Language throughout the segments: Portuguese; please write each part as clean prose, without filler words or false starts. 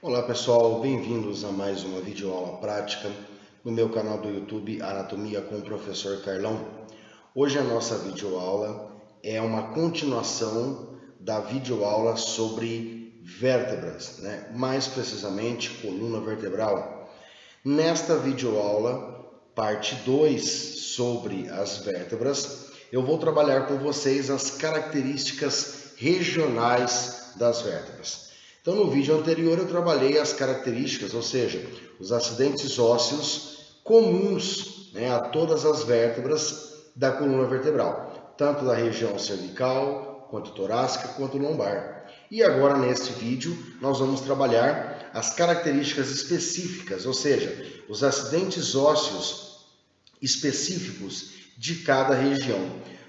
Olá pessoal, bem-vindos a mais uma videoaula prática no meu canal do YouTube Anatomia com o Professor Carlão. Hoje a nossa videoaula é uma continuação da videoaula sobre vértebras, mais precisamente coluna vertebral. Nesta videoaula, parte 2 sobre as vértebras, eu vou trabalhar com vocês as características regionais das vértebras. Então, no vídeo anterior eu trabalhei as características, ou seja, os acidentes ósseos comuns a todas as vértebras da coluna vertebral, tanto da região cervical, quanto torácica, quanto lombar. E agora, neste vídeo, nós vamos trabalhar as características específicas, ou seja, os acidentes ósseos específicos de cada região.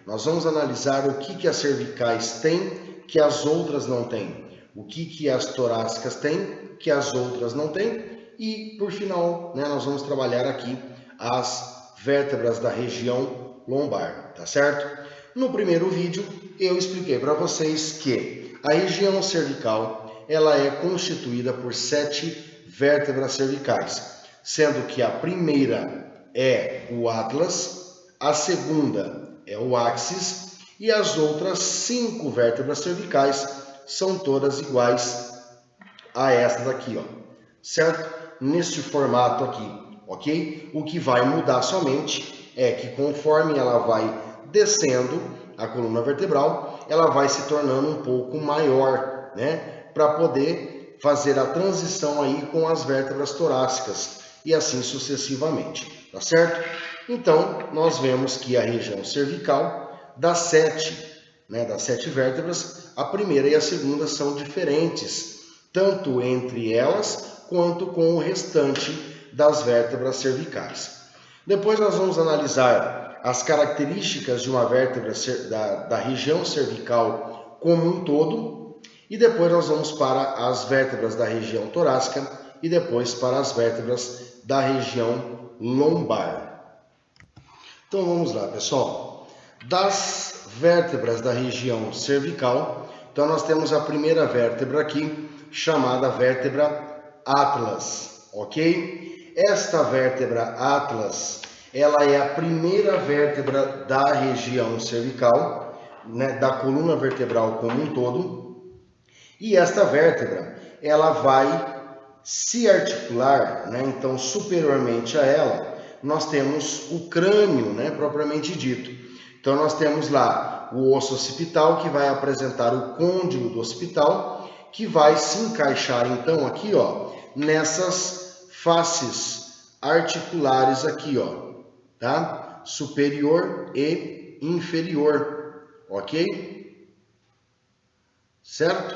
Nós vamos analisar o que as cervicais têm que as outras não têm, o que as torácicas têm que as outras não têm e, por final, nós vamos trabalhar aqui as vértebras da região lombar, tá certo? No primeiro vídeo, eu expliquei para vocês que a região cervical ela é constituída por 7 vértebras cervicais, sendo que a primeira é o atlas, a segunda é o áxis e as outras 5 vértebras cervicais são todas iguais a essas aqui, ó, certo? Neste formato aqui, ok? O que vai mudar somente é que conforme ela vai descendo a coluna vertebral, ela vai se tornando um pouco maior, para poder fazer a transição aí com as vértebras torácicas e assim sucessivamente, tá certo? Então, nós vemos que a região cervical das 7 vértebras, a primeira e a segunda são diferentes, tanto entre elas quanto com o restante das vértebras cervicais. Depois nós vamos analisar as características de uma vértebra da região cervical como um todo, e depois nós vamos para as vértebras da região torácica e depois para as vértebras da região lombar. Então vamos lá, pessoal. Das vértebras da região cervical, então nós temos a primeira vértebra aqui, chamada vértebra atlas, ok? Esta vértebra atlas, ela é a primeira vértebra da região cervical, da coluna vertebral como um todo, e esta vértebra, ela vai se articular, então superiormente a ela, nós temos o crânio, propriamente dito. Então nós temos lá o osso occipital, que vai apresentar o côndilo do occipital, que vai se encaixar então aqui, ó, nessas faces articulares aqui, ó, tá? Superior e inferior, ok? Certo?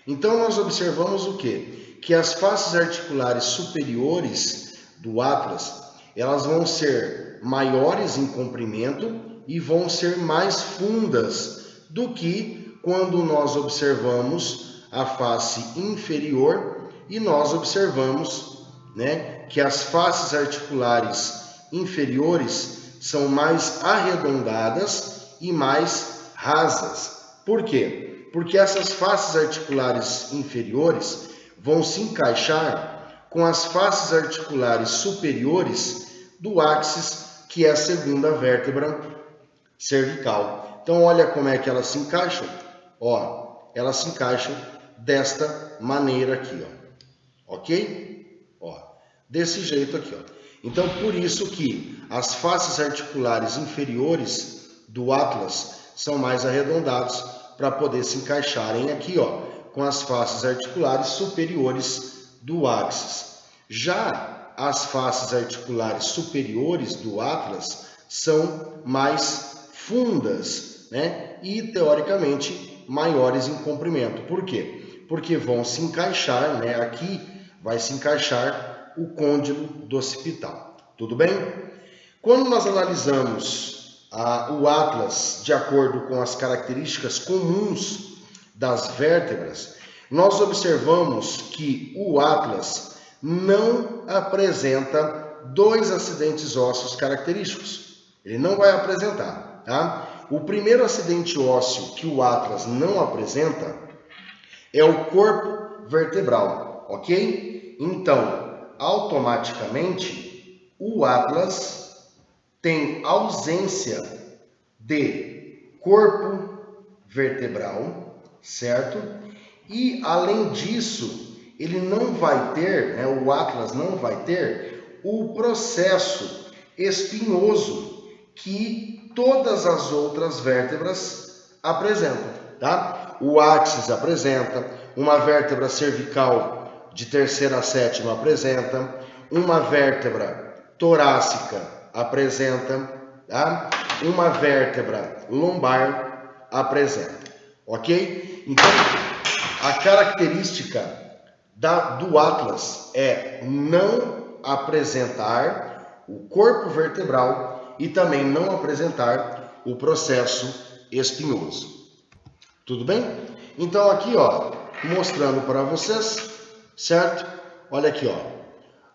Então nós observamos o quê? Que as faces articulares superiores do atlas, elas vão ser maiores em comprimento e vão ser mais fundas do que quando nós observamos a face inferior e nós observamos, que as faces articulares inferiores são mais arredondadas e mais rasas. Por quê? Porque essas faces articulares inferiores vão se encaixar com as faces articulares superiores do áxis, que é a segunda vértebra cervical. Então, olha como é que elas se encaixam. Ó, elas se encaixam desta maneira aqui, ó. Ok? Ó, desse jeito aqui, ó. Então, por isso que as faces articulares inferiores do atlas são mais arredondadas para poder se encaixarem aqui, ó, com as faces articulares superiores do áxis. Já as faces articulares superiores do atlas são mais fundas, e teoricamente maiores em comprimento. Por quê? Porque vão se encaixar, aqui vai se encaixar o côndilo do occipital. Tudo bem? Quando nós analisamos o atlas de acordo com as características comuns das vértebras, nós observamos que o atlas não apresenta 2 acidentes ósseos característicos. Ele não vai apresentar, tá? O primeiro acidente ósseo que o atlas não apresenta é o corpo vertebral. ok? Então, automaticamente, o Atlas tem ausência de corpo vertebral, certo? E, além disso, ele não vai ter, né, o Atlas não vai ter o processo espinhoso que todas as outras vértebras apresentam, tá? O áxis apresenta, uma vértebra cervical de terceira a sétima apresenta, uma vértebra torácica apresenta, tá? Uma vértebra lombar apresenta, ok? Então, a característica do Atlas é não apresentar o corpo vertebral e também não apresentar o processo espinhoso. Tudo bem? Então aqui, ó, mostrando para vocês, certo? Olha aqui, ó,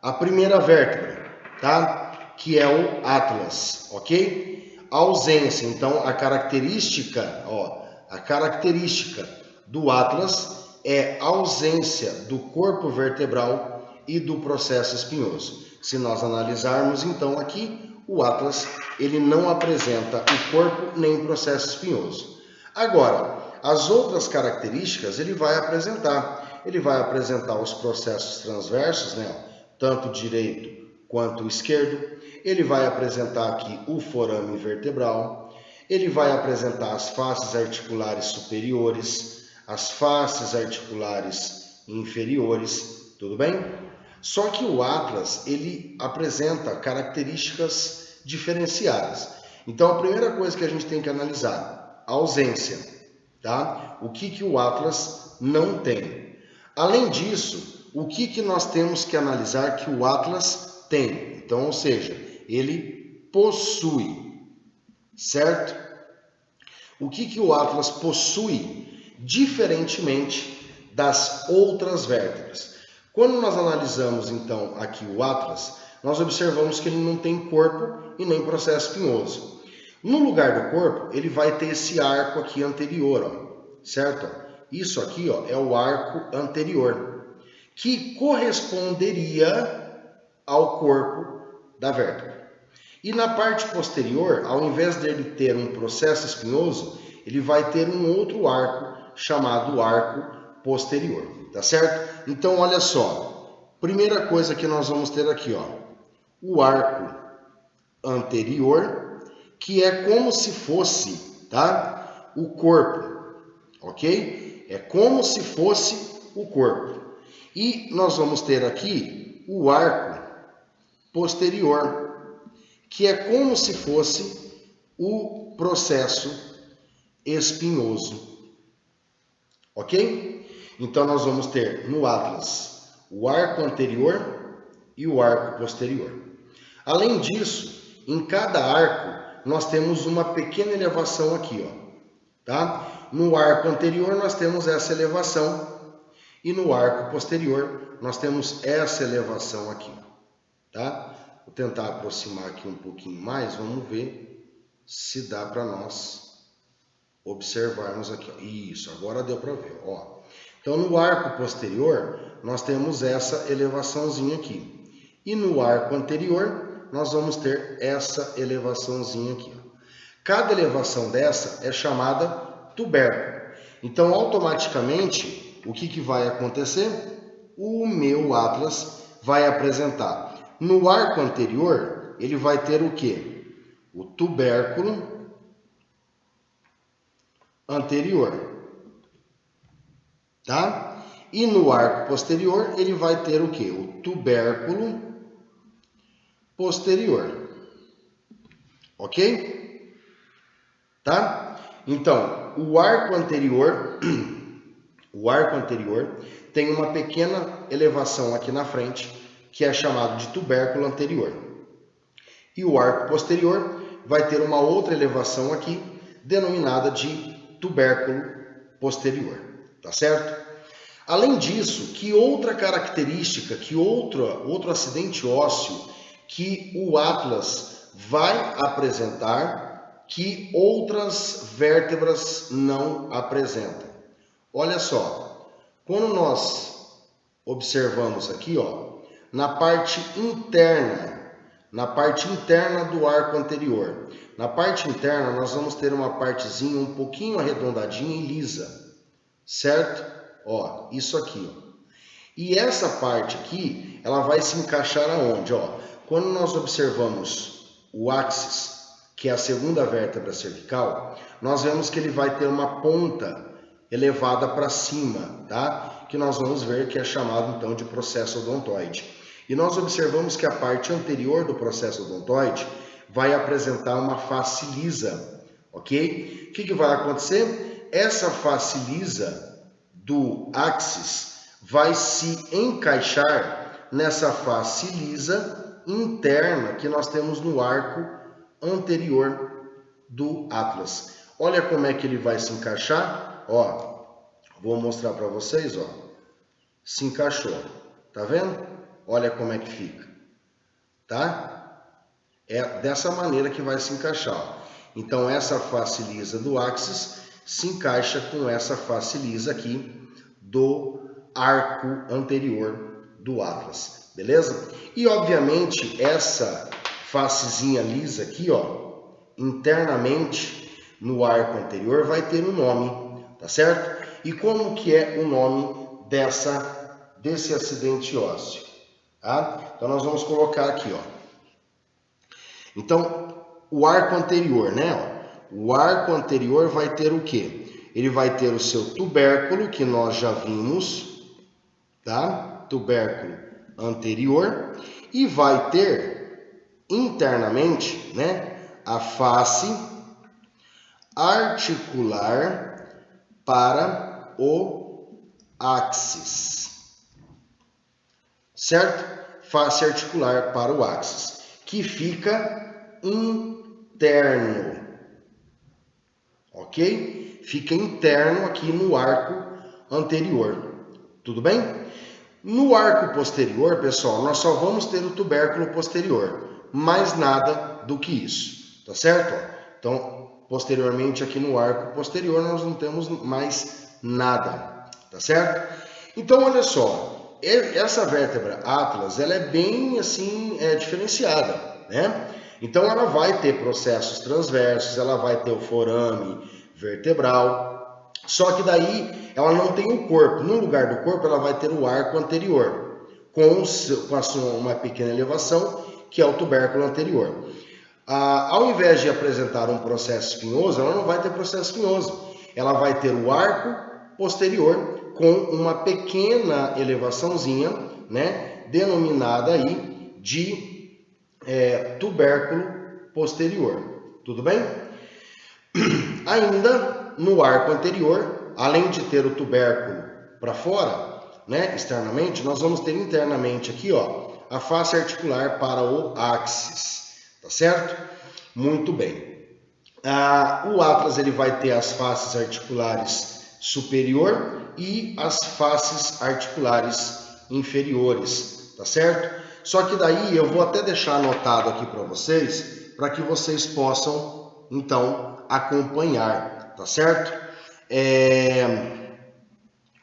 a primeira vértebra, tá? Que é o Atlas, ok? A ausência, então a característica, ó, a característica do Atlas é a ausência do corpo vertebral e do processo espinhoso. Se nós analisarmos então aqui, o Atlas, ele não apresenta o corpo nem o processo espinhoso. Agora, as outras características ele vai apresentar. Ele vai apresentar os processos transversos, né? Tanto direito quanto esquerdo. Ele vai apresentar aqui o forame vertebral. Ele vai apresentar as faces articulares superiores, as faces articulares inferiores, tudo bem? Só que o Atlas, ele apresenta características diferenciadas. Então, a primeira coisa que a gente tem que analisar, a ausência, tá? O que o Atlas não tem. Além disso, o que nós temos que analisar que o Atlas tem? Então, ou seja, ele possui, certo? O que o Atlas possui diferentemente das outras vértebras? Quando nós analisamos então aqui o Atlas, nós observamos que ele não tem corpo e nem processo espinhoso. No lugar do corpo, ele vai ter esse arco aqui anterior, ó, certo? Isso aqui, ó, é o arco anterior, que corresponderia ao corpo da vértebra. E na parte posterior, ao invés dele ter um processo espinhoso, ele vai ter um outro arco chamado arco posterior, tá certo? Então, olha só, primeira coisa que nós vamos ter aqui, ó, o arco anterior, que é como se fosse, tá, o corpo, ok? É como se fosse o corpo. E nós vamos ter aqui o arco posterior, que é como se fosse o processo espinhoso, ok? Então nós vamos ter no Atlas o arco anterior e o arco posterior. Além disso, em cada arco nós temos uma pequena elevação aqui, ó, tá? No arco anterior nós temos essa elevação e no arco posterior nós temos essa elevação aqui, tá? Vou tentar aproximar aqui um pouquinho mais, vamos ver se dá para nós observarmos aqui. Ó. Isso, agora deu para ver, ó. Então, no arco posterior, nós temos essa elevaçãozinha aqui. E no arco anterior, nós vamos ter essa elevaçãozinha aqui. Ó. Cada elevação dessa é chamada tubérculo. Então, automaticamente, o que vai acontecer? O meu Atlas vai apresentar. No arco anterior, ele vai ter o quê? O tubérculo anterior, tá? E no arco posterior, ele vai ter o quê? O tubérculo posterior, ok? Tá? Então, o arco anterior tem uma pequena elevação aqui na frente, que é chamado de tubérculo anterior. E o arco posterior vai ter uma outra elevação aqui, denominada de tubérculo posterior, tá certo? Além disso, que outra característica, que outro acidente ósseo que o Atlas vai apresentar que outras vértebras não apresentam? Olha só, quando nós observamos aqui, ó, na parte interna do arco anterior. Na parte interna, nós vamos ter uma partezinha um pouquinho arredondadinha e lisa, certo? Ó, isso aqui, ó. E essa parte aqui, ela vai se encaixar aonde? Ó, quando nós observamos o áxis, que é a segunda vértebra cervical, nós vemos que ele vai ter uma ponta elevada para cima, tá? Que nós vamos ver que é chamado então de processo odontoide. E nós observamos que a parte anterior do processo odontoide vai apresentar uma face lisa, ok? O que vai acontecer? Essa face lisa do áxis vai se encaixar nessa face lisa interna que nós temos no arco anterior do Atlas. Olha como é que ele vai se encaixar, ó, vou mostrar para vocês, ó, se encaixou, tá vendo? Olha como é que fica, tá? É dessa maneira que vai se encaixar, ó. Então essa face lisa do áxis se encaixa com essa face lisa aqui do arco anterior do Atlas, beleza? E obviamente essa facezinha lisa aqui, ó, internamente no arco anterior vai ter um nome, tá certo? E como que é o nome desse acidente ósseo, tá? Então nós vamos colocar aqui, ó. Então o arco anterior, né? Ó, o arco anterior vai ter o quê? Ele vai ter o seu tubérculo, que nós já vimos, tá? Tubérculo anterior, e vai ter internamente, né, a face articular para o áxis, certo? Face articular para o áxis, que fica interno, ok? Fica interno aqui no arco anterior, tudo bem? No arco posterior, pessoal, nós só vamos ter o tubérculo posterior, mais nada do que isso, tá certo? Então, posteriormente aqui no arco posterior nós não temos mais nada, tá certo? Então, olha só, essa vértebra Atlas, ela é bem assim, diferenciada, né? Então, ela vai ter processos transversos, ela vai ter o forame vertebral, só que daí ela não tem o corpo. No lugar do corpo, ela vai ter o arco anterior, com uma pequena elevação, que é o tubérculo anterior. Ao invés de apresentar um processo espinhoso, ela não vai ter processo espinhoso. Ela vai ter o arco posterior com uma pequena elevaçãozinha, né, denominada aí de tubérculo posterior. Tudo bem? Ainda no arco anterior, além de ter o tubérculo para fora, né, externamente, nós vamos ter internamente aqui, ó, a face articular para o áxis, tá certo? Muito bem. O Atlas ele vai ter as faces articulares superior e as faces articulares inferiores, tá certo? Só que daí eu vou até deixar anotado aqui para vocês, para que vocês possam, então, acompanhar, tá certo?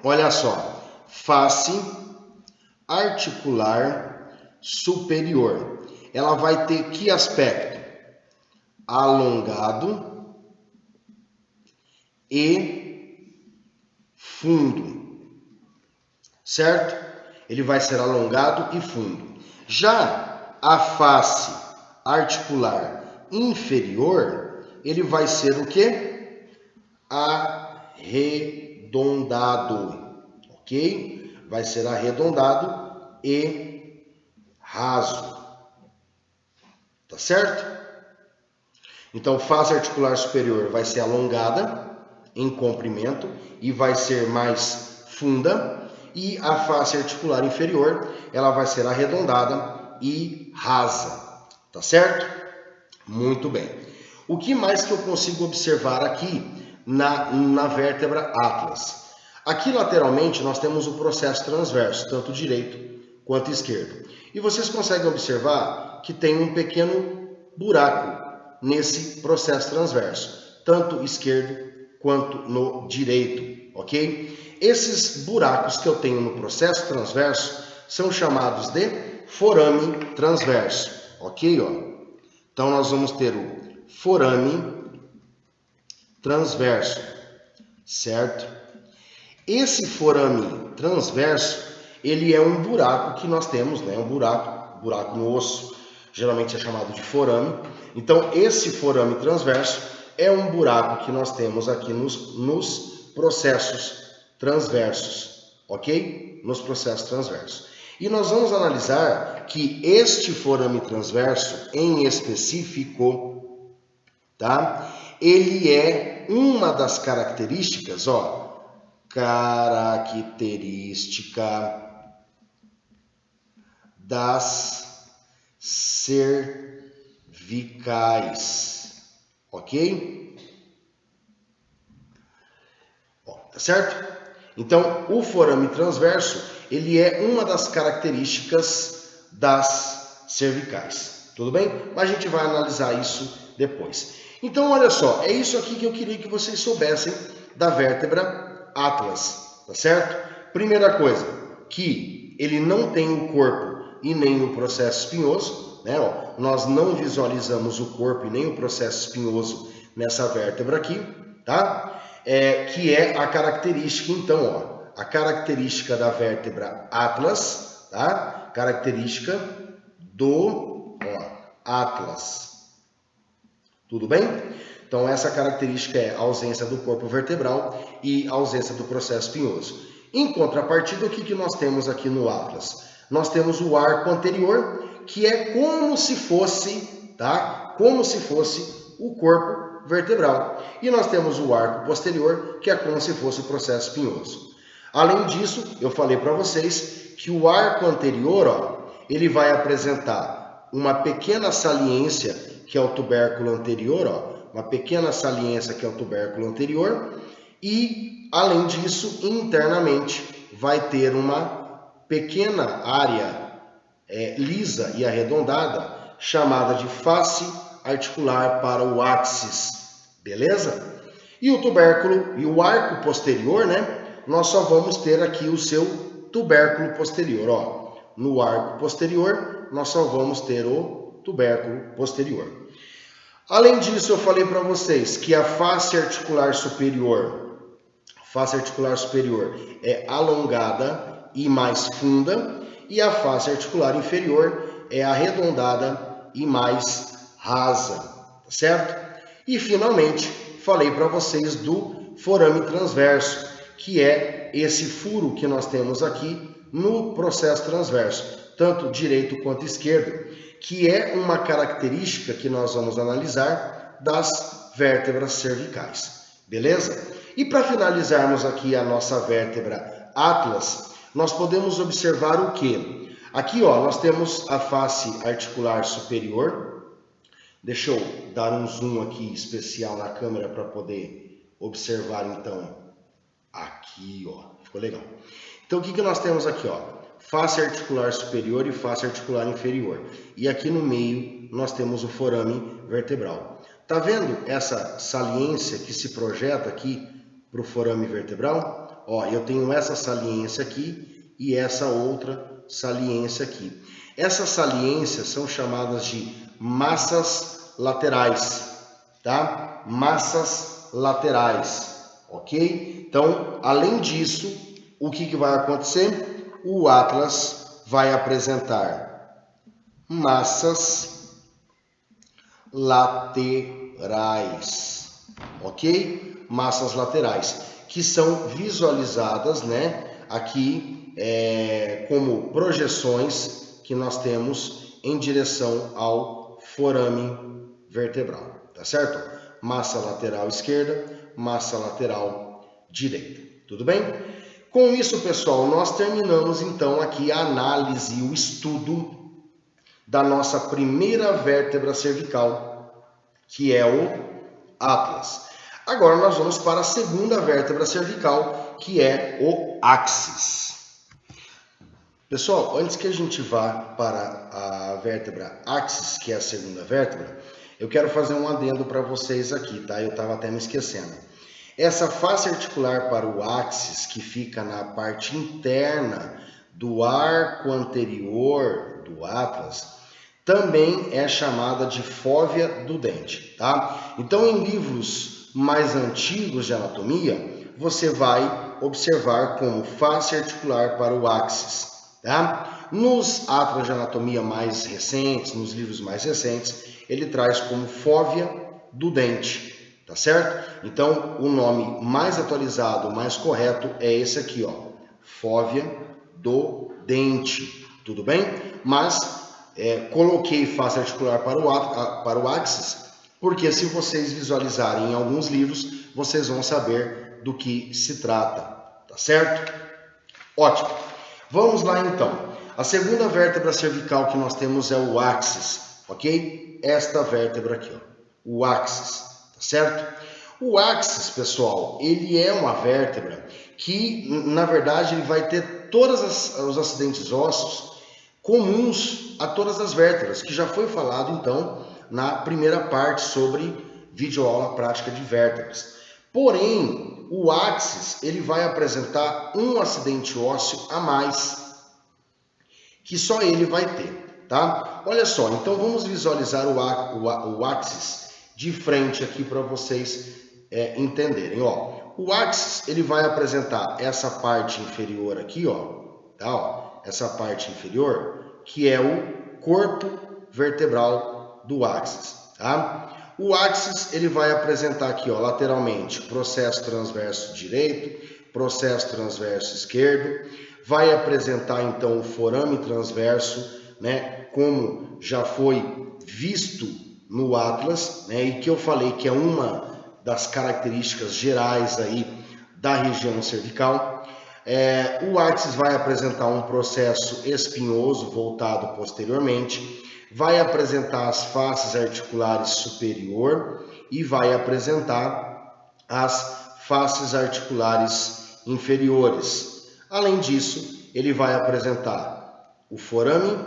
Olha só, face articular superior, ela vai ter que aspecto? Alongado e fundo, certo? Ele vai ser alongado e fundo. Já a face articular inferior, ele vai ser o quê? Arredondado, ok? Vai ser arredondado e raso, tá certo? Então, face articular superior vai ser alongada em comprimento e vai ser mais funda, e a face articular inferior, ela vai ser arredondada e rasa, tá certo? Muito bem. O que mais que eu consigo observar aqui na vértebra Atlas? Aqui lateralmente nós temos o processo transverso, tanto direito quanto esquerdo. E vocês conseguem observar que tem um pequeno buraco nesse processo transverso, tanto esquerdo quanto no direito, ok? Esses buracos que eu tenho no processo transverso são chamados de forame transverso, ok? Então, nós vamos ter o forame transverso, certo? Esse forame transverso, ele é um buraco que nós temos, né? Um buraco no osso, geralmente é chamado de forame. Então, esse forame transverso é um buraco que nós temos aqui nos processos transversos, ok? Nos processos transversos. E nós vamos analisar que este forame transverso, em específico, tá? Ele é uma das características, característica das cervicais, ok? Tá certo? Então, o forame transverso, ele é uma das características das cervicais, tudo bem? Mas a gente vai analisar isso depois. Então, olha só, é isso aqui que eu queria que vocês soubessem da vértebra Atlas, tá certo? Primeira coisa, que ele não tem o corpo e nem o processo espinhoso, né? Nós não visualizamos o corpo e nem o processo espinhoso nessa vértebra aqui, tá? Que é a característica, então, a característica da vértebra Atlas, tá? Característica do Atlas. Tudo bem? Então, essa característica é a ausência do corpo vertebral e a ausência do processo espinhoso. Em contrapartida, o que nós temos aqui no Atlas? Nós temos o arco anterior, que é como se fosse, tá? Como se fosse o corpo vertebral. E nós temos o arco posterior, que é como se fosse o processo espinhoso. Além disso, eu falei para vocês que o arco anterior, ele vai apresentar uma pequena saliência, que é o tubérculo anterior, uma pequena saliência que é o tubérculo anterior, e além disso, internamente, vai ter uma pequena área lisa e arredondada, chamada de face articular para o áxis, beleza? E o tubérculo e o arco posterior, né? Nós só vamos ter aqui o seu tubérculo posterior, No arco posterior, nós só vamos ter o tubérculo posterior. Além disso, eu falei para vocês que a face articular superior é alongada e mais funda, e a face articular inferior é arredondada e mais rasa, certo? E finalmente, falei para vocês do forame transverso, que é esse furo que nós temos aqui no processo transverso, tanto direito quanto esquerdo, que é uma característica que nós vamos analisar das vértebras cervicais, beleza? E para finalizarmos aqui a nossa vértebra Atlas, nós podemos observar o quê? Aqui, nós temos a face articular superior. Deixa eu dar um zoom aqui especial na câmera para poder observar, então, aqui, ficou legal. Então, o que nós temos aqui, face articular superior e face articular inferior. E aqui no meio nós temos o forame vertebral. Tá vendo essa saliência que se projeta aqui para o forame vertebral? Eu tenho essa saliência aqui e essa outra saliência aqui. Essas saliências são chamadas de massas laterais, tá? Massas laterais, ok? Então, além disso, o que vai acontecer? O Atlas vai apresentar massas laterais, ok? Massas laterais, que são visualizadas, né, aqui como projeções que nós temos em direção ao forame vertebral, tá certo? Massa lateral esquerda, massa lateral direita, tudo bem? Com isso, pessoal, nós terminamos então aqui a análise, o estudo da nossa primeira vértebra cervical, que é o Atlas. Agora nós vamos para a segunda vértebra cervical, que é o Axis. Pessoal, antes que a gente vá para a vértebra Axis, que é a segunda vértebra, eu quero fazer um adendo para vocês aqui, tá? Eu estava até me esquecendo. Essa face articular para o áxis, que fica na parte interna do arco anterior do atlas, também é chamada de fóvea do dente, tá? Então, em livros mais antigos de anatomia, você vai observar como face articular para o áxis, tá? Nos atlas de anatomia mais recentes, nos livros mais recentes, ele traz como fóvea do dente, tá certo? Então, o nome mais atualizado, mais correto é esse aqui, ó, fóvea do dente, tudo bem? Mas coloquei face articular para o áxis, porque se vocês visualizarem em alguns livros, vocês vão saber do que se trata, tá certo? Ótimo. Vamos lá então. A segunda vértebra cervical que nós temos é o áxis, ok? Esta vértebra aqui, ó, o áxis, tá certo? O áxis, pessoal, ele é uma vértebra que, na verdade, ele vai ter todos os acidentes ósseos comuns a todas as vértebras, que já foi falado, então, na primeira parte sobre videoaula prática de vértebras. Porém, o áxis, ele vai apresentar um acidente ósseo a mais, que só ele vai ter, tá? Olha só, então vamos visualizar o áxis de frente aqui para vocês entenderem, ó. O áxis, ele vai apresentar essa parte inferior aqui, ó, tá? Ó, essa parte inferior, que é o corpo vertebral do áxis, tá? O áxis, ele vai apresentar aqui, ó, lateralmente, processo transverso direito, processo transverso esquerdo, vai apresentar, então, o forame transverso, né, como já foi visto no Atlas, né, e que eu falei que é uma das características gerais aí da região cervical. O áxis vai apresentar um processo espinhoso voltado posteriormente, vai apresentar as faces articulares superior e vai apresentar as faces articulares inferiores. Além disso, ele vai apresentar o forame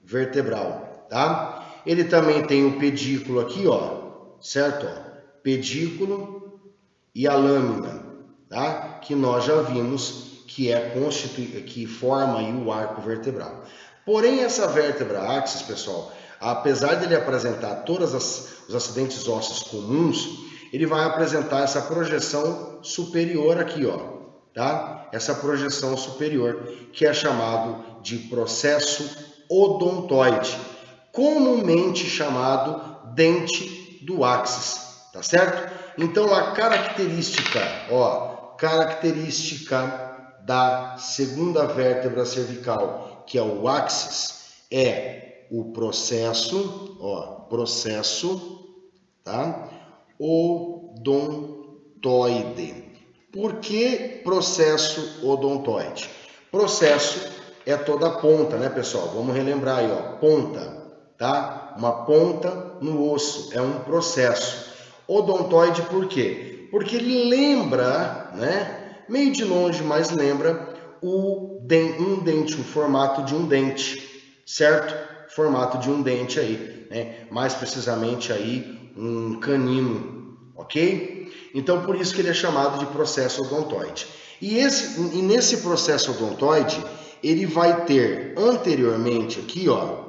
vertebral, tá? Ele também tem o pedículo aqui, ó, certo? Ó, pedículo e a lâmina, tá? Que nós já vimos que forma aí o arco vertebral. Porém, essa vértebra áxis, pessoal, apesar de ele apresentar todos os acidentes ósseos comuns, ele vai apresentar essa projeção superior aqui, ó, tá? Essa projeção superior, que é chamado de processo odontoide, comumente chamado dente do áxis, tá certo? Então, a característica, ó, característica da segunda vértebra cervical, que é o áxis, é o processo, ó, processo, tá? Odontoide. Por que processo odontoide? Processo é toda a ponta, né, pessoal? Vamos relembrar aí, ó, ponta, tá? Uma ponta no osso, é um processo. Odontoide por quê? Porque ele lembra, né? Meio de longe, mas lembra um dente, o formato de um dente, certo? Formato de um dente aí, né? Mais precisamente aí um canino, ok? Então, por isso que ele é chamado de processo odontoide. E nesse processo odontoide, ele vai ter anteriormente aqui, ó,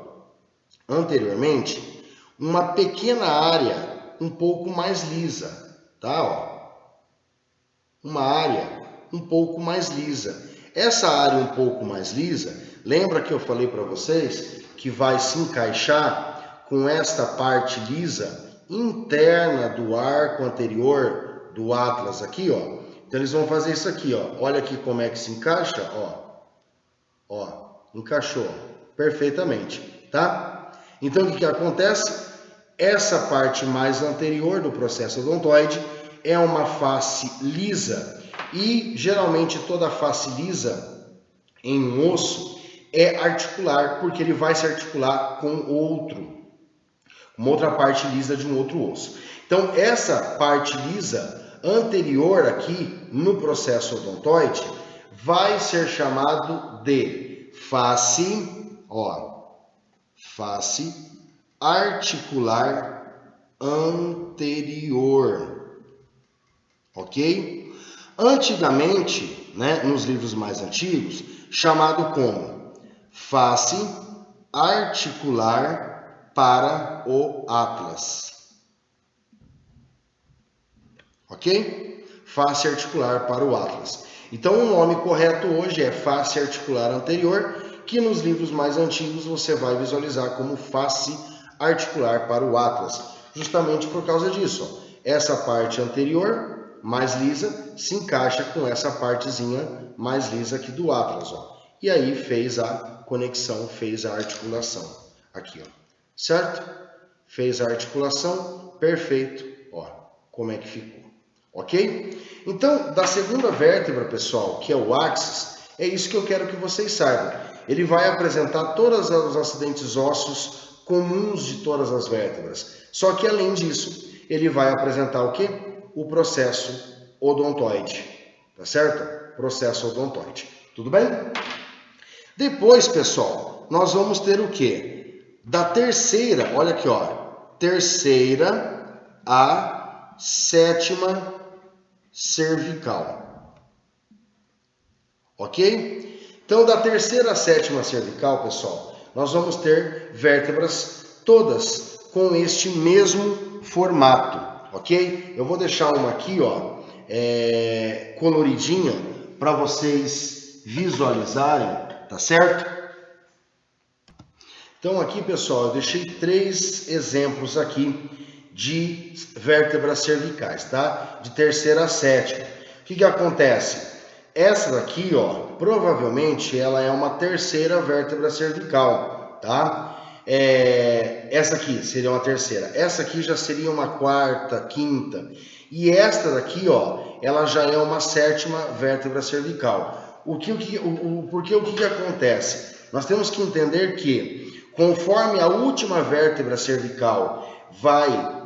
anteriormente, uma pequena área um pouco mais lisa, tá? Ó, uma área um pouco mais lisa. Essa área um pouco mais lisa, lembra que eu falei para vocês que vai se encaixar com esta parte lisa interna do arco anterior do atlas aqui, ó. Então eles vão fazer isso aqui, ó. Olha aqui como é que se encaixa, ó. Ó, encaixou perfeitamente, tá? Então o que acontece? Essa parte mais anterior do processo odontoide é uma face lisa e geralmente toda face lisa em um osso é articular, porque ele vai se articular com uma outra parte lisa de um outro osso. Então essa parte lisa anterior aqui no processo odontoide vai ser chamado de face, ó, face articular anterior. ok? Antigamente, né, nos livros mais antigos, chamado como face articular para o Atlas, ok? Face articular para o Atlas. Então, o nome correto hoje é face articular anterior, que nos livros mais antigos você vai visualizar como face articular para o Atlas, justamente por causa disso. Ó. Essa parte anterior, mais lisa, se encaixa com essa partezinha mais lisa aqui do Atlas. Ó. E aí fez a conexão, fez a articulação. Aqui, ó. Certo? Fez a articulação, perfeito. Ó, como é que ficou. Ok? Então, da segunda vértebra, pessoal, que é o áxis, é isso que eu quero que vocês saibam. Ele vai apresentar todos os acidentes ósseos comuns de todas as vértebras. Só que, além disso, ele vai apresentar o quê? O processo odontoide. Tá certo? Processo odontoide. Tudo bem? Depois, pessoal, nós vamos ter o quê? Da terceira, olha aqui, ó. Terceira a sétima cervical. Ok? Então, da terceira à sétima cervical, pessoal, nós vamos ter vértebras todas com este mesmo formato, ok? Eu vou deixar uma aqui, ó, coloridinha, para vocês visualizarem, tá certo? Então, aqui, pessoal, eu deixei 3 exemplos aqui de vértebras cervicais, tá? De terceira a sétima. O que acontece? Essa daqui, ó, provavelmente ela é uma terceira vértebra cervical, tá? Essa aqui seria uma terceira. Essa aqui já seria uma quarta, quinta. E esta daqui, ó, ela já é uma sétima vértebra cervical. Porque o que acontece? Nós temos que entender que, conforme a última vértebra cervical vai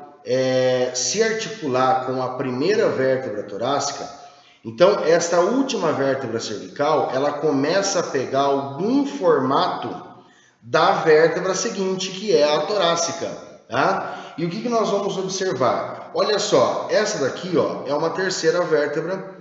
se articular com a primeira vértebra torácica, então esta última vértebra cervical, ela começa a pegar algum formato da vértebra seguinte, que é a torácica, tá? E o que nós vamos observar? Olha só, essa daqui, ó, é uma terceira vértebra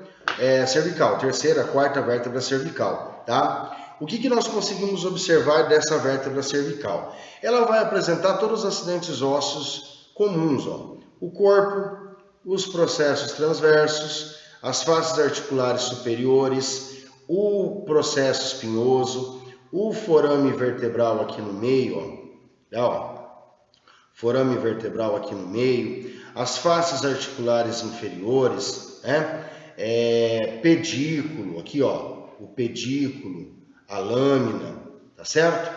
cervical, terceira, quarta vértebra cervical, tá? O que nós conseguimos observar dessa vértebra cervical? Ela vai apresentar todos os acidentes ósseos comuns, ó. O corpo, os processos transversos, as faces articulares superiores, o processo espinhoso, o forame vertebral aqui no meio, ó. Forame vertebral aqui no meio, as faces articulares inferiores, né? Pedículo, aqui, ó, o pedículo, a lâmina, tá certo?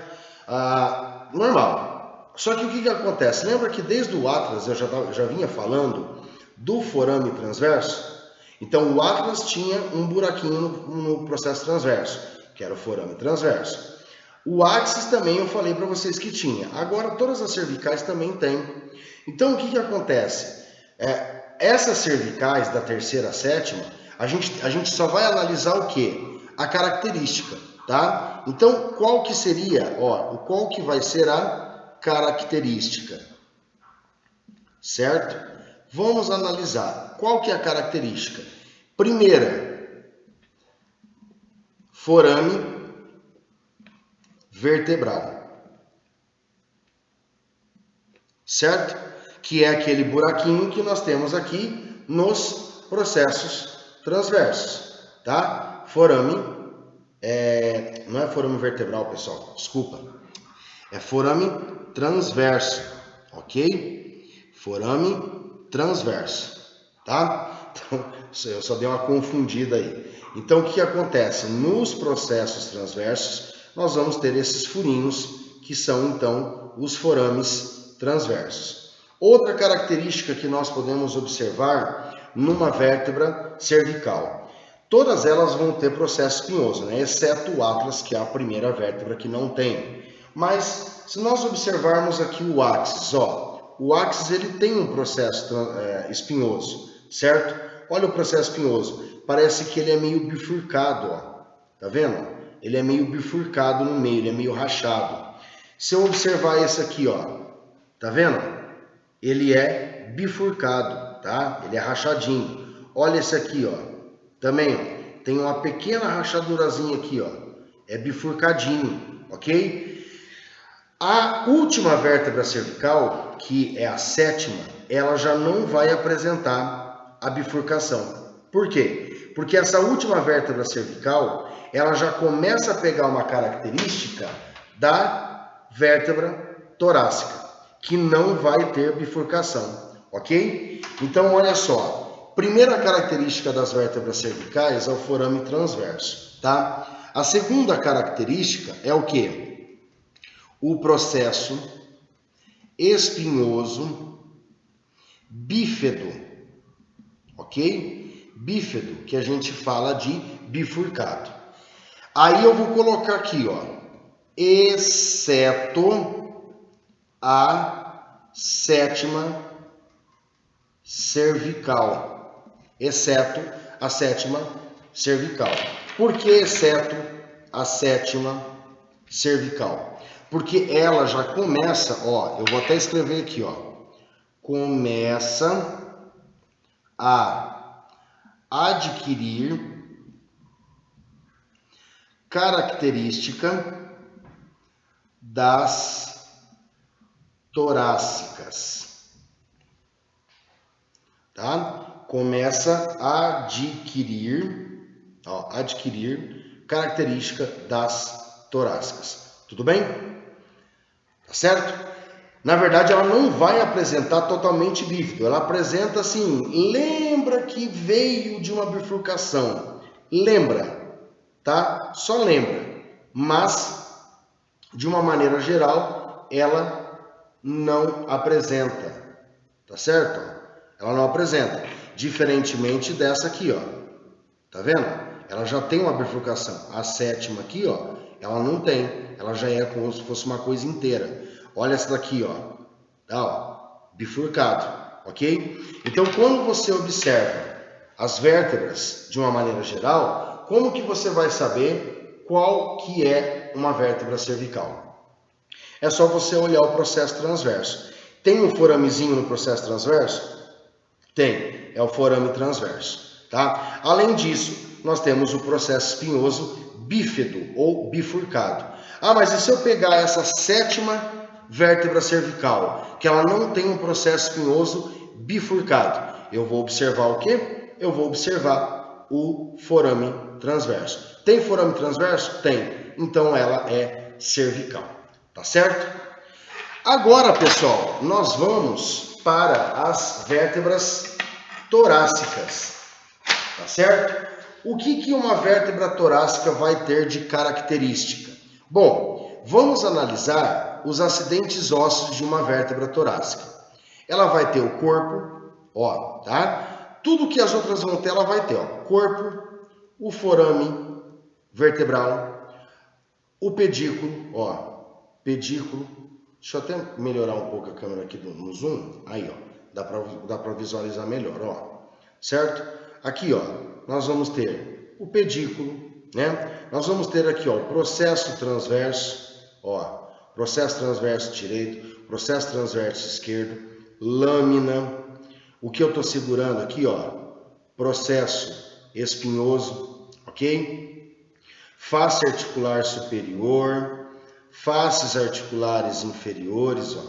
Normal. Só que o que acontece? Lembra que desde o Atlas eu já vinha falando do forame transverso? Então o Atlas tinha um buraquinho no processo transverso, que era o forame transverso. O áxis também eu falei para vocês que tinha. Agora todas as cervicais também têm. Então o que acontece? Essas cervicais da terceira a sétima, a gente só vai analisar o quê? A característica, tá? Então qual que seria, ó, qual que vai ser a característica, certo? Vamos analisar. Qual que é a característica? Primeira, forame vertebral, certo? Que é aquele buraquinho que nós temos aqui nos processos transversos, tá? Forame, não é forame vertebral, pessoal, desculpa. É forame transverso, ok? Forame transverso, tá? Então, eu só dei uma confundida aí. Então, o que acontece? Nos processos transversos, nós vamos ter esses furinhos, que são, então, os forames transversos. Outra característica que nós podemos observar numa vértebra cervical. Todas elas vão ter processo espinhoso, né? Exceto o Atlas, que é a primeira vértebra que não tem. Mas, se nós observarmos aqui o áxis, ó, o áxis ele tem um processo espinhoso, certo? Olha o processo espinhoso, parece que ele é meio bifurcado, ó. Tá vendo? Ele é meio bifurcado no meio, ele é meio rachado. Se eu observar esse aqui, ó, tá vendo? Ele é bifurcado, tá? Ele é rachadinho. Olha esse aqui, ó. Também, ó, tem uma pequena rachadurazinha aqui, ó. É bifurcadinho, ok? A última vértebra cervical, que é a sétima, ela já não vai apresentar a bifurcação. Por quê? Porque essa última vértebra cervical, ela já começa a pegar uma característica da vértebra torácica, que não vai ter bifurcação, ok? Então, olha só, primeira característica das vértebras cervicais é o forame transverso, tá? A segunda característica é o quê? O processo espinhoso bífedo, ok? Bífedo, que a gente fala de bifurcado. Aí eu vou colocar aqui, ó, exceto a sétima cervical. Exceto a sétima cervical. Por que exceto a sétima cervical? Porque ela já começa, ó, eu vou até escrever aqui, ó, começa a adquirir característica das torácicas, tá? Começa a adquirir, ó, adquirir característica das torácicas. Tudo bem? Tá certo? Na verdade, ela não vai apresentar totalmente bífido. Ela apresenta assim, lembra que veio de uma bifurcação. Lembra, tá? Só lembra. Mas, de uma maneira geral, ela não apresenta. Tá certo? Ela não apresenta. Diferentemente dessa aqui, ó. Tá vendo? Ela já tem uma bifurcação. A sétima aqui, ó, ela não tem. Ela já é como se fosse uma coisa inteira. Olha essa daqui, ó. Tá, ó, bifurcado, ok? Então, quando você observa as vértebras de uma maneira geral, como que você vai saber qual que é uma vértebra cervical? É só você olhar o processo transverso. Tem um foramezinho no processo transverso? Tem, é o forame transverso, tá? Além disso, nós temos o processo espinhoso bífedo ou bifurcado. Ah, mas e se eu pegar essa sétima vértebra cervical, que ela não tem um processo espinhoso bifurcado? Eu vou observar o quê? Eu vou observar o forame transverso. Tem forame transverso? Tem. Então ela é cervical, tá certo? Agora, pessoal, nós vamos para as vértebras torácicas, tá certo? O que uma vértebra torácica vai ter de característica? Bom, vamos analisar os acidentes ósseos de uma vértebra torácica. Ela vai ter o corpo, ó, tá? Tudo que as outras vão ter, ela vai ter, ó, corpo, o forame vertebral, o pedículo, ó, pedículo. Deixa eu até melhorar um pouco a câmera aqui no zoom. Aí, ó, dá para visualizar melhor, ó. Certo? Aqui, ó, nós vamos ter o pedículo, né? Nós vamos ter aqui, ó, o processo transverso, ó, processo transverso direito, processo transverso esquerdo, lâmina. O que eu estou segurando aqui, ó, processo espinhoso, ok? Face articular superior, faces articulares inferiores, ó,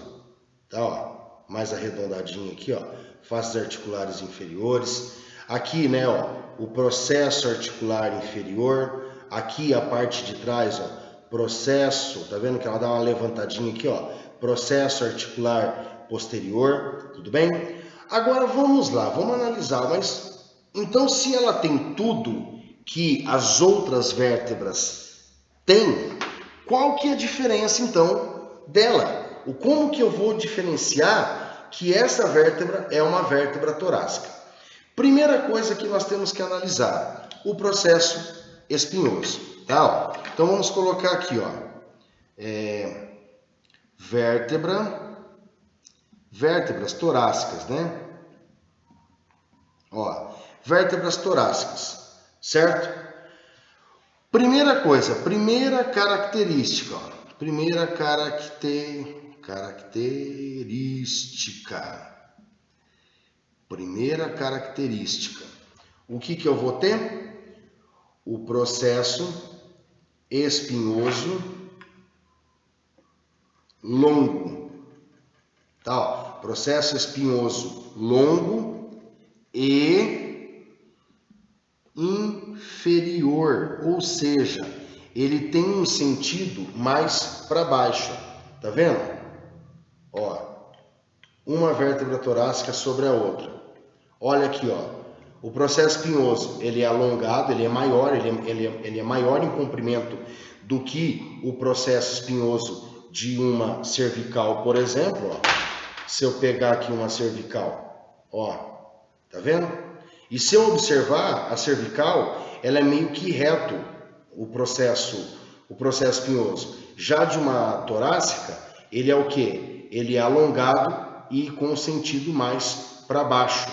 tá, ó, mais arredondadinho aqui, ó, faces articulares inferiores. Aqui, né, ó, o processo articular inferior. Aqui a parte de trás, ó, processo, tá vendo que ela dá uma levantadinha aqui, ó, processo articular posterior, tudo bem? Agora vamos lá, vamos analisar, mas então se ela tem tudo que as outras vértebras têm, qual que é a diferença, então, dela? Como que eu vou diferenciar que essa vértebra é uma vértebra torácica? Primeira coisa que nós temos que analisar, o processo espinhoso, tá? Ó, então, vamos colocar aqui, ó, vértebras torácicas, né? Ó, vértebras torácicas, certo? Primeira coisa, primeira característica, ó, primeira característica. Primeira característica. o que eu vou ter? O processo espinhoso longo. Tá, ó, processo espinhoso longo e inferior, ou seja, ele tem um sentido mais para baixo. Tá vendo? Ó, uma vértebra torácica sobre a outra. Olha aqui, ó. O processo espinhoso, ele é alongado, ele é maior, ele é maior em comprimento do que o processo espinhoso de uma cervical, por exemplo, ó. Se eu pegar aqui uma cervical, ó, tá vendo? E se eu observar a cervical, ela é meio que reto, o processo espinhoso. Já de uma torácica, ele é o quê? Ele é alongado e com sentido mais para baixo,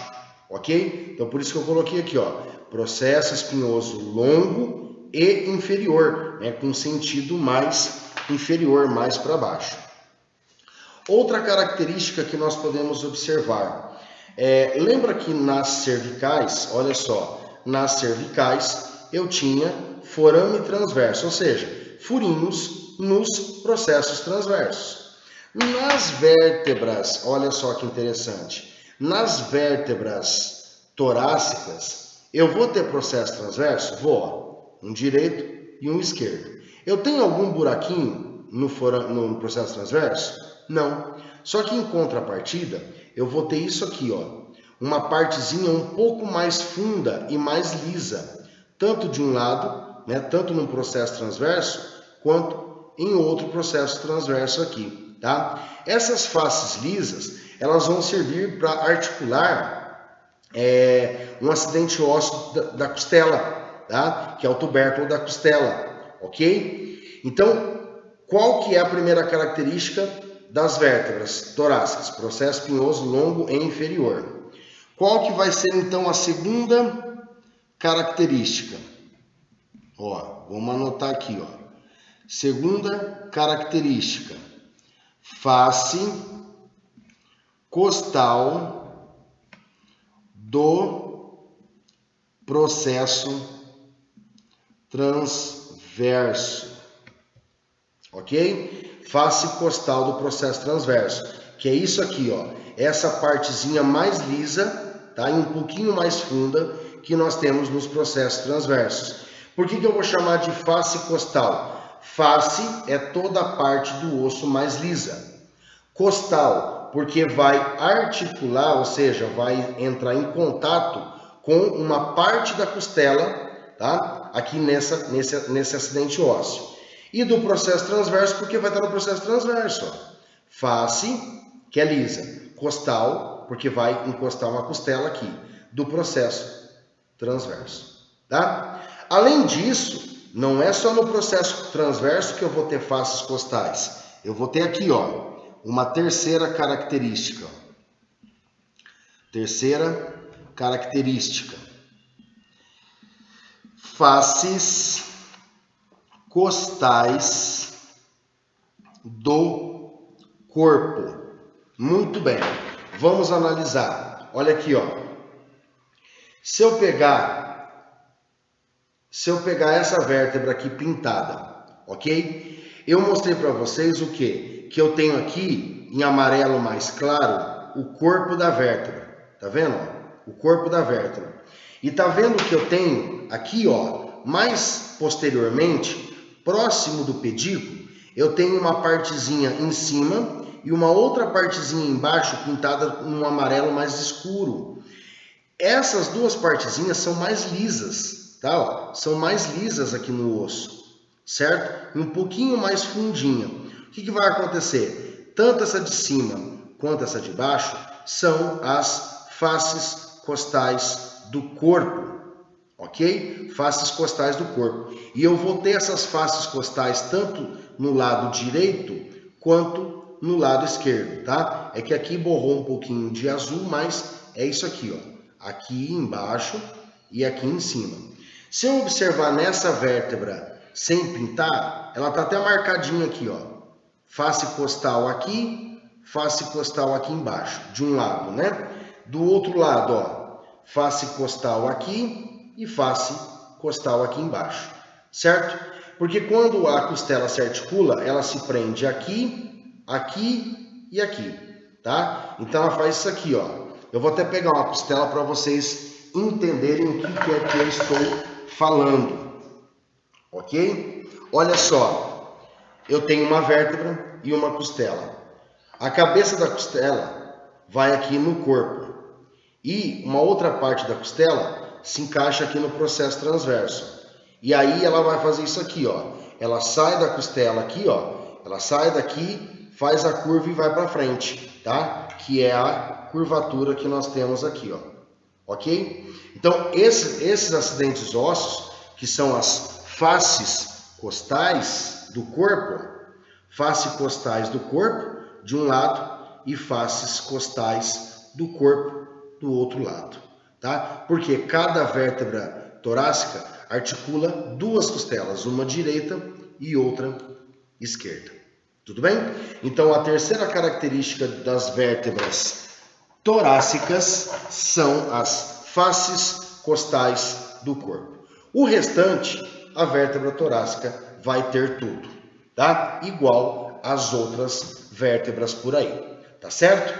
ok? Então por isso que eu coloquei aqui, ó, processo espinhoso longo e inferior, né, com sentido mais inferior, mais para baixo. Outra característica que nós podemos observar, lembra que nas cervicais, olha só, nas cervicais eu tinha forame transverso, ou seja, furinhos nos processos transversos. Nas vértebras, olha só que interessante, nas vértebras torácicas, eu vou ter processo transverso? Vou, um direito e um esquerdo. Eu tenho algum buraquinho no processo transverso? Não. Só que em contrapartida, eu vou ter isso aqui, ó, uma partezinha um pouco mais funda e mais lisa, tanto de um lado, né, tanto num processo transverso, quanto em outro processo transverso aqui, tá? Essas faces lisas, elas vão servir para articular um acidente ósseo da costela, tá? Que é o tubérculo da costela, ok? Então, qual que é a primeira característica das vértebras torácicas? Processo espinhoso longo e inferior. Qual que vai ser então a segunda característica? Ó, vamos anotar aqui, ó. Segunda característica: face costal do processo transverso. Ok? Face costal do processo transverso, que é isso aqui, ó, essa partezinha mais lisa, tá, e um pouquinho mais funda que nós temos nos processos transversos. Por que eu vou chamar de face costal? Face é toda a parte do osso mais lisa. Costal, porque vai articular, ou seja, vai entrar em contato com uma parte da costela, tá, aqui nesse acidente ósseo. E do processo transverso, porque vai estar no processo transverso. Ó. Face, que é lisa. Costal, porque vai encostar uma costela aqui, do processo transverso. Tá? Além disso, não é só no processo transverso que eu vou ter faces costais. Eu vou ter aqui, ó, uma terceira característica. Terceira característica. Faces costais do corpo. Muito bem, vamos analisar. Olha aqui, ó. Se eu pegar essa vértebra aqui pintada, ok? Eu mostrei para vocês o quê? Que eu tenho aqui, em amarelo mais claro, o corpo da vértebra. Tá vendo? O corpo da vértebra. E tá vendo que eu tenho aqui, ó, mais posteriormente, próximo do pedículo, eu tenho uma partezinha em cima e uma outra partezinha embaixo pintada num amarelo mais escuro. Essas duas partezinhas são mais lisas, tá? Ó, são mais lisas aqui no osso, certo? E um pouquinho mais fundinha. O que vai acontecer? Tanto essa de cima quanto essa de baixo são as faces costais do corpo, ok? Faces costais do corpo. E eu vou ter essas faces costais tanto no lado direito quanto no lado esquerdo, tá? É que aqui borrou um pouquinho de azul, mas é isso aqui, ó. Aqui embaixo e aqui em cima. Se eu observar nessa vértebra sem pintar, ela tá até marcadinha aqui, ó. Face costal aqui embaixo, de um lado, né? Do outro lado, ó, face costal aqui e face costal aqui embaixo, certo? Porque quando a costela se articula, ela se prende aqui, aqui e aqui, tá? Então ela faz isso aqui, ó. Eu vou até pegar uma costela para vocês entenderem o que é que eu estou falando, ok? Olha só, eu tenho uma vértebra e uma costela. A cabeça da costela vai aqui no corpo e uma outra parte da costela se encaixa aqui no processo transverso. E aí ela vai fazer isso aqui, ó. Ela sai da costela aqui, ó. Ela sai daqui, faz a curva e vai para frente, tá? Que é a curvatura que nós temos aqui, ó. Ok? Então, esses acidentes ósseos, que são as faces costais do corpo, faces costais do corpo de um lado e faces costais do corpo do outro lado, tá? Porque cada vértebra torácica articula duas costelas, uma direita e outra esquerda. Tudo bem? Então, a terceira característica das vértebras torácicas são as faces costais do corpo. O restante, a vértebra torácica vai ter tudo, tá? Igual às outras vértebras por aí, tá certo?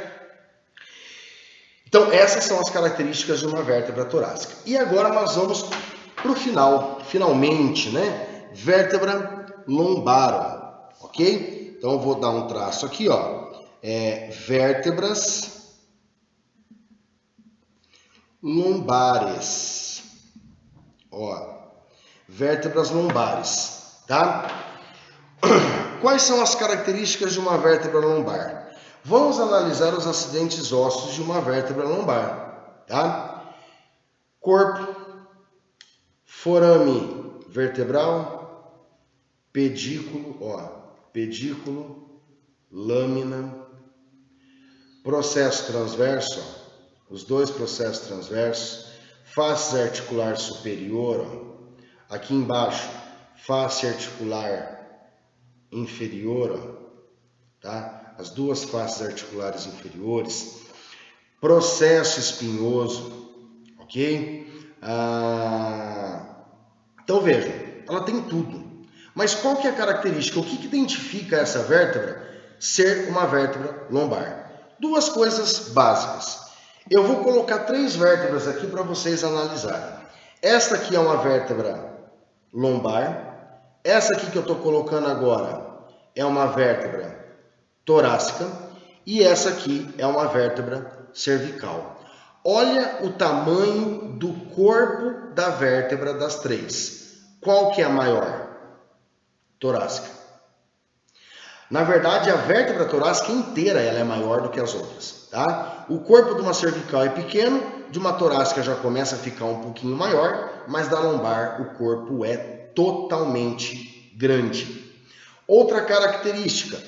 Então, essas são as características de uma vértebra torácica. E agora nós vamos para o final, finalmente, né? Vértebra lombar, ok? Então, eu vou dar um traço aqui, ó. Vértebras lombares, ó. Vértebras lombares, tá? Quais são as características de uma vértebra lombar? Vamos analisar os acidentes ósseos de uma vértebra lombar, tá? Corpo, forame vertebral, pedículo, ó, pedículo, lâmina, processo transverso, ó, os dois processos transversos, face articular superior, ó, aqui embaixo, face articular inferior, ó, tá? As duas faces articulares inferiores, processo espinhoso, ok? Então vejam, ela tem tudo. Mas qual que é a característica? O que identifica essa vértebra ser uma vértebra lombar? Duas coisas básicas. Eu vou colocar três vértebras aqui para vocês analisarem. Esta aqui é uma vértebra lombar. Essa aqui que eu estou colocando agora é uma vértebra torácica e essa aqui é uma vértebra cervical. Olha o tamanho do corpo da vértebra das três. Qual que é a maior? Torácica. Na verdade, a vértebra torácica inteira ela é maior do que as outras, tá? O corpo de uma cervical é pequeno, de uma torácica já começa a ficar um pouquinho maior, mas da lombar o corpo é totalmente grande. Outra característica,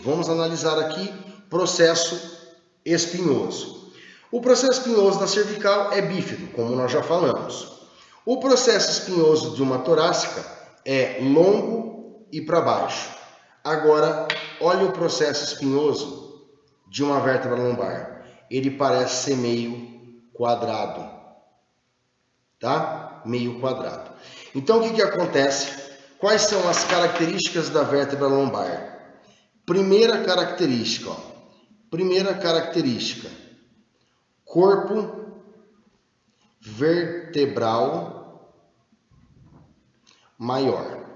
vamos analisar aqui processo espinhoso. O processo espinhoso da cervical é bífido, como nós já falamos. O processo espinhoso de uma torácica é longo e para baixo. Agora, olha o processo espinhoso de uma vértebra lombar. Ele parece ser meio quadrado, tá? Meio quadrado. Então, o que acontece? Quais são as características da vértebra lombar? Primeira característica, ó. Primeira característica. Corpo vertebral maior.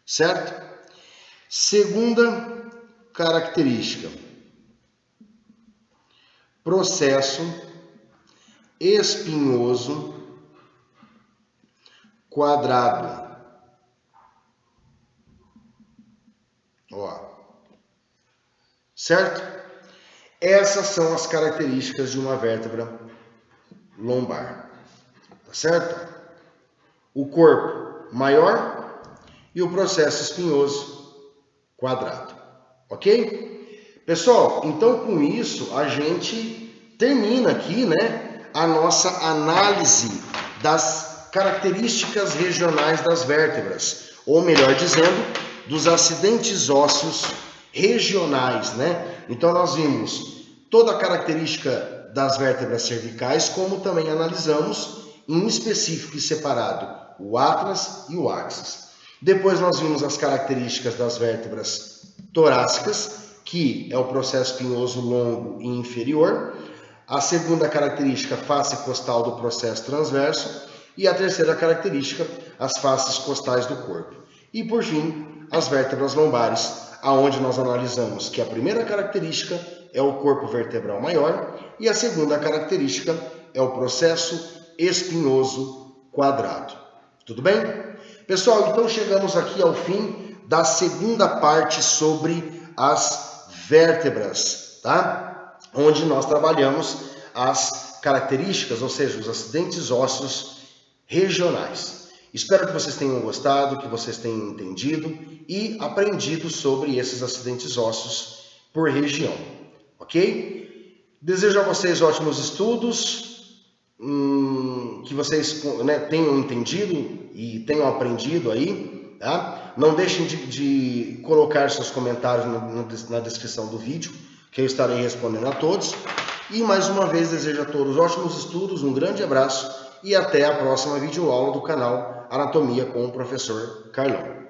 Certo? Segunda característica. Processo espinhoso quadrado. Ó. Certo? Essas são as características de uma vértebra lombar. Tá certo? O corpo maior e o processo espinhoso quadrado. Ok? Pessoal, então com isso a gente termina aqui, né, a nossa análise das características regionais das vértebras, ou melhor dizendo, dos acidentes ósseos regionais, né? Então nós vimos toda a característica das vértebras cervicais, como também analisamos em específico e separado o atlas e o axis. Depois nós vimos as características das vértebras torácicas, que é o processo espinhoso longo e inferior. A segunda característica, face costal do processo transverso. E a terceira característica, as faces costais do corpo. E por fim, as vértebras lombares, aonde nós analisamos que a primeira característica é o corpo vertebral maior e a segunda característica é o processo espinhoso quadrado. Tudo bem? Pessoal, então chegamos aqui ao fim da segunda parte sobre as vértebras, tá? Onde nós trabalhamos as características, ou seja, os acidentes ósseos regionais. Espero que vocês tenham gostado, que vocês tenham entendido e aprendido sobre esses acidentes ósseos por região, ok? Desejo a vocês ótimos estudos, que vocês tenham entendido e tenham aprendido aí, tá? Não deixem de colocar seus comentários na descrição do vídeo, que eu estarei respondendo a todos. E mais uma vez desejo a todos ótimos estudos, um grande abraço e até a próxima videoaula do canal Anatomia com o Professor Carlão.